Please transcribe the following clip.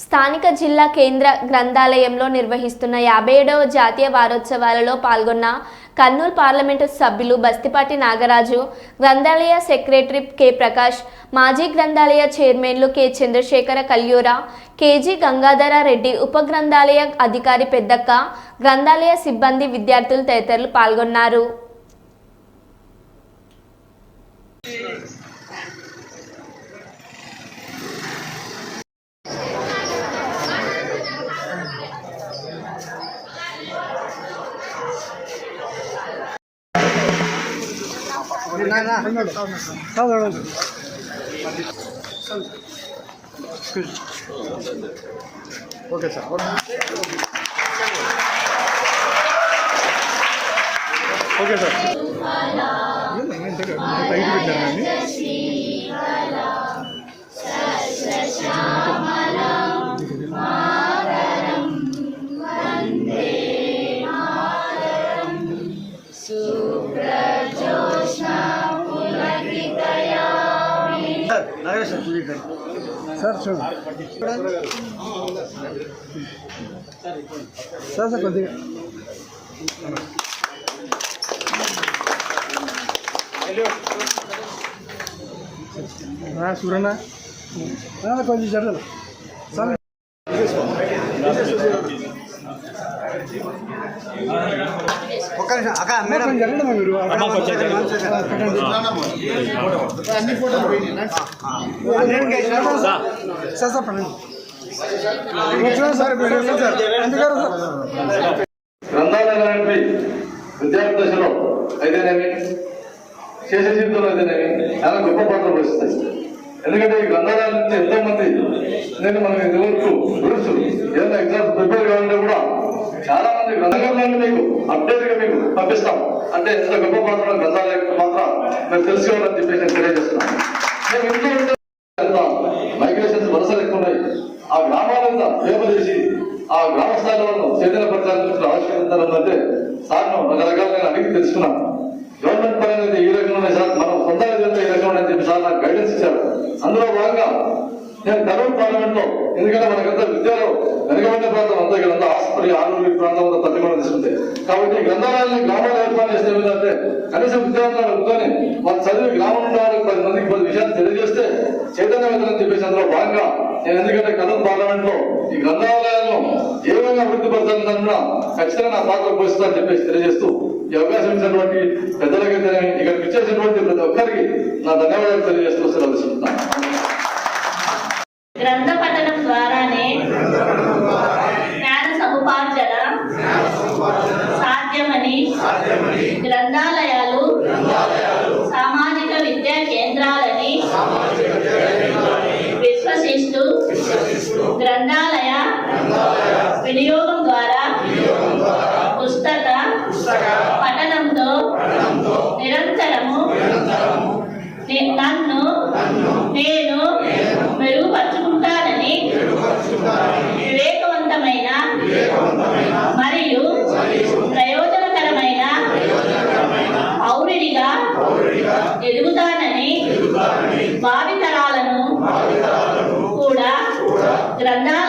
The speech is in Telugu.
స్థానిక జిల్లా కేంద్ర గ్రంథాలయంలో నిర్వహిస్తున్న 57వ జాతీయ వారోత్సవాలలో పాల్గొన్న కర్నూలు పార్లమెంటు సభ్యులు బస్తిపాటి నాగరాజు, గ్రంథాలయ సెక్రటరీ కె ప్రకాష్, మాజీ గ్రంథాలయ చైర్మన్లు కె చంద్రశేఖర కల్యూరా, కేజీ గంగాధర రెడ్డి, ఉప గ్రంథాలయ అధికారి పెద్దక్క, గ్రంథాలయ సిబ్బంది, విద్యార్థులు తదితరులు పాల్గొన్నారు. Okay sir. Okay sir. Tight పెట్టారండి. సార్ చూడండి సార్ కొద్దిగా సూరన్న కొంచెం జరగదు సార్. ఒక్క నిమిషం అక్క మేడం జరగడం మీరు అన్ని ఫోటోలు సార్ సార్ పడండి సార్. గ్రంథాలయాలపై విద్యార్థి దశలో అయితేనేమి, శేష జీవితంలో అయితేనేమి చాలా గొప్ప పాత్ర వహిస్తాయి. ఎందుకంటే ఈ గ్రంథాలయాల నుంచి ఎంతో మంది నేను మనం ఇంతవరకు తెలుసు ఏదైనా ఎగ్జామ్స్ ప్రిపేర్ కావాలంటే కూడా చాలా మంది గ్రంథాలయాన్ని మీకు అప్డేట్ గా మీకు పంపిస్తాం. అంటే ఎంత గొప్ప పాత్ర గ్రంథాలయ పాత్ర మేము తెలుసుకోవాలని చెప్పేసి నేను తెలియజేస్తున్నాను. మేము ఇంట్లో మైగ్రేషన్స్ వరుసలు ఎక్కువ ఉన్నాయి. ఆ గ్రామాలంతా పేపర్ చేసి ఆ గ్రామ స్థాయిలో చైతన్యపరచాలని ఆవిష్కరించాలంటే సార్ను రకరకాలుగా అడిగి తెలుసుకున్నాను. గవర్నమెంట్ పరంగా ఈ రకంగా ఉన్నాయి సార్, మనం సొంతంగా చేస్తే ఈ రకంగా అని చెప్పి సార్ నాకు గైడెన్స్ ఇచ్చారు. అందులో భాగంగా నేను కర్నూలు పార్లమెంట్ లో, ఎందుకంటే మనకంతా విద్యలో వెనుకబడిన ప్రాంతం అంతా ఇక్కడ ఆసుపత్రి ఆరోగ్య ప్రాంతం అంతా తట్టుకొని తీసుకుంటే కాబట్టి గ్రంథాలయాన్ని గ్రామాలు ఏర్పాటు చేసిన ఏంటంటే కనీసం విద్యార్థులు అనుకొని వాళ్ళు చదివి గ్రామం ఉన్న వాళ్ళకి 10 మందికి 10 విషయాలు తెలియజేస్తే చైతన్యవంతులని చెప్పేసి అందులో భాగంగా నేను ఎందుకంటే కర్నూలు పార్లమెంట్ లో ఈ గ్రంథాలయాలను ఏ విధంగా అభివృద్ధిపరచాలని కూడా ఖచ్చితంగా నా పాత్ర పోషిస్తానని చెప్పేసి తెలియజేస్తూ ఈ అవకాశం ఇచ్చినటువంటి పెద్దలకైతే ఇక్కడికి ఇచ్చేసినటువంటి ప్రతి ఒక్కరికి నా ధన్యవాదాలు తెలియజేస్తూ సెలవుస్తున్నాను. గ్రంథ పఠనం ద్వారానే జ్ఞాన సముపార్జన సాధ్యమని గ్రంథాలయాలు సామాజిక విద్యా కేంద్రాలని విశ్వసిస్తూ గ్రంథాలయ వినియోగం ద్వారా పుస్తక పఠనంతో నిరంతరము నన్ను నేను మెరుగుపరుచుకుంటానని వివేకవంతమైన మరియు ప్రయోజనకరమైన పౌరుడిగా ఎదుగుతానని భావితరాలను కూడా గ్రంథాలయ